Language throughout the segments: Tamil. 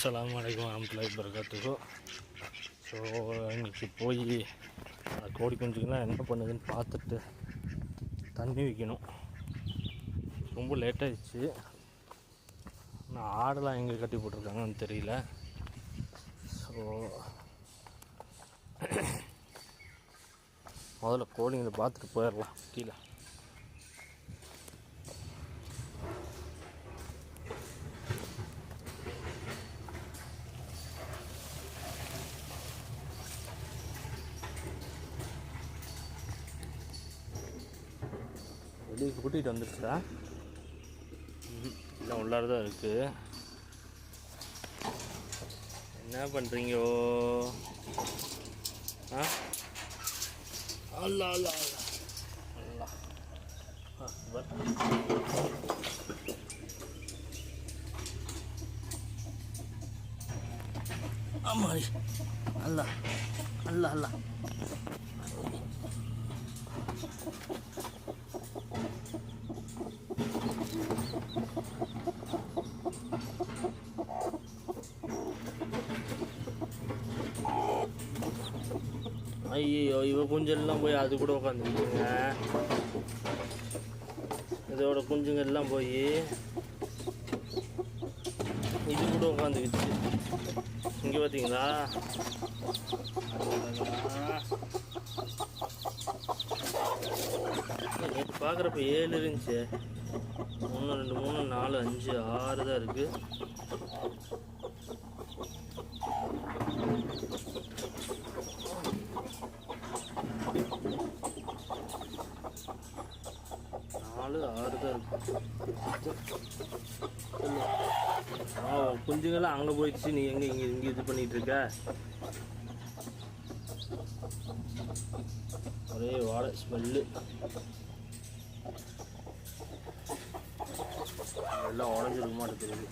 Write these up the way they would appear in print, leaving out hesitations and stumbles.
அஸ்ஸலாமு அலைக்கும் வரஹ்மத்துல்லாஹி வபரகாத்துஹு. ஸோ இன்றைக்கி போய் கோழி குஞ்சுக்கெல்லாம் என்ன பண்ணுதுன்னு பார்த்துட்டு தண்ணி வைக்கணும். ரொம்ப லேட்டாகிடுச்சு. ஆனால் ஆடெல்லாம் எங்கே கட்டி போட்டிருக்காங்கன்னு தெரியல. ஸோ முதல்ல கோழிங்களை பார்த்துட்டு போயிடலாம் கீழே. வெளியே கூட்டிகிட்டு வந்துடுச்சா? எல்லாம் உள்ளார தான் இருக்குது. என்ன பண்ணுறீங்கோ? அல்லா அல்லா அல்லா ஆமாடி அல்லா அல்லா அல்லா. ஐயோ, இவ குஞ்செல்லாம் போய் அது கூட உட்காந்துருக்குங்க. இதோட குஞ்சுங்கெல்லாம் போய் இது கூட உட்காந்துக்குச்சு. இங்கே பார்த்தீங்களா? பார்க்குறப்ப 7 இருந்துச்சு. 1 2 3 4 5 6 தான் இருக்குது. குஞ்சுங்கெல்லாம் அங்கே போயிடுச்சு. நீ எங்கே இங்கே இது பண்ணிகிட்டு இருக்க? ஒரே வாடை ஸ்மெல்லு. எல்லாம் உடஞ்சிருக்க மாட்டேன் தெரியுது.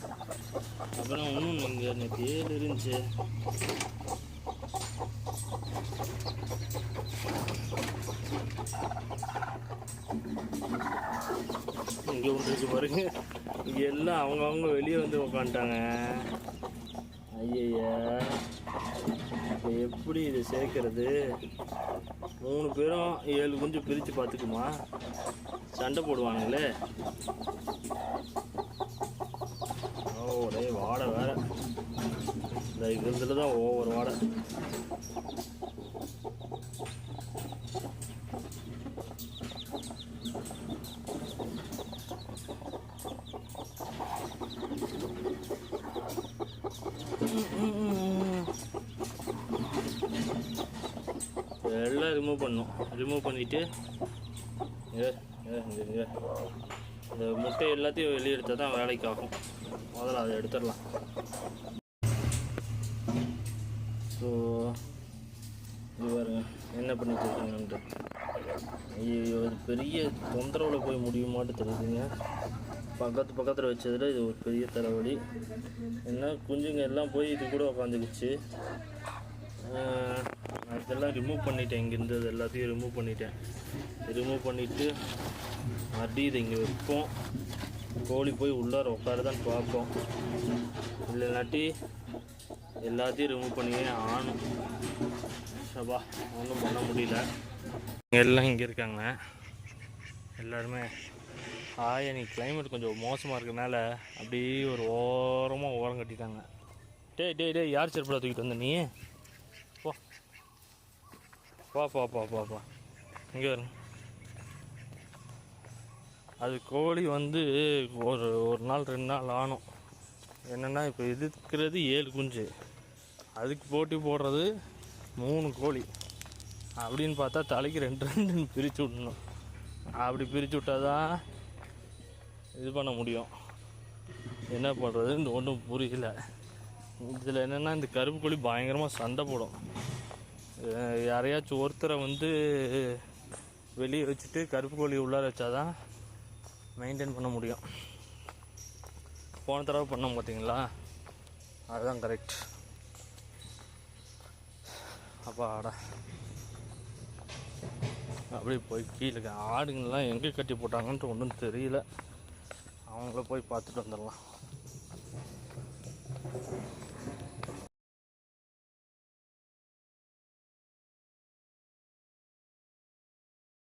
அப்புறம் இன்னும் இங்கே நேற்று 7 இருந்துச்சு. இங்கே ஒன்று இருக்கு பாருங்க. இங்கே எல்லாம் அவங்கவுங்க வெளியே வந்து உக்காந்துட்டாங்க. ஐயா, எப்படி இதை சேர்க்கறது? 3 பேரும் 7 குஞ்சு பிரித்து பார்த்துக்குமா? சண்டை போடுவானுங்களே. ஒரே வாடை வேற. இந்த இதில் தான் ஒவ்வொரு வாடை. எல்லாம் ரிமூவ் பண்ணிவிட்டு இந்த முட்டை எல்லாத்தையும் வெளியே எடுத்தால் தான் வேலைக்கு ஆகும். முதல்ல அதை எடுத்துடலாம். ஸோ இது பாருங்க என்ன பண்ணிட்டு இருக்காங்கன்ட்டு. ஐயோ, இது பெரிய தொந்தரவில் போய் முடியுமாட்டு தெரியுதுங்க. பக்கத்தில் வச்சதில் இது ஒரு பெரிய தலைவலி. என்ன குஞ்சுங்க எல்லாம் போய் இது கூட உக்காந்துக்குச்சு. அதெல்லாம் ரிமூவ் பண்ணிட்டேன். இங்கேருந்து அது எல்லாத்தையும் ரிமூவ் பண்ணிவிட்டு மறுபடியும் இதை இங்கே வைப்போம். கோழி போய் உள்ளார உட்காரதான் பார்ப்போம். இல்லைனாட்டி எல்லாத்தையும் ரிமூவ் பண்ணியே ஆனும். சபா ஒன்றும் பண்ண முடியல. எல்லாம் இங்கே இருக்காங்க எல்லாருமே. நீ கிளைமேட் கொஞ்சம் மோசமாக இருக்கனால அப்படியே ஒரு ஓரம் கட்டிட்டாங்க. டேய் யார் செருப்படா தூக்கிட்டு வந்த நீ? பா இங்கே வரும். அது கோழி வந்து ஒரு நாள் 2 நாள் ஆனும். என்னென்னா இப்போ இருக்கிறது 7 குஞ்சு. அதுக்கு போட்டி போடுறது 3 கோழி. அப்படின்னு பார்த்தா தலைக்கு 2 பிரித்து விடணும். அப்படி பிரித்து விட்டால் தான் இது பண்ண முடியும். என்ன பண்ணுறதுன்னு ஒன்றும் புரியல. இதில் என்னென்னா இந்த கருப்பு கோழி பயங்கரமாக சண்டை போடும். யாரையாச்சும் ஒருத்தரை வந்து வெளியே வச்சுட்டு கருப்பு கோழி உள்ளார வச்சாதான் மெயின்டைன் பண்ண முடியும். போன தடவை பண்ணோம் பார்த்தீங்களா, அதுதான் கரெக்ட். அப்பா ஆடா அப்படியே போய் கீழே ஆடுங்கள்லாம் எங்கே கட்டி போட்டாங்கன்ட்டு ஒன்றும் தெரியல. அவங்கள போய் பார்த்துட்டு வந்துடலாம்.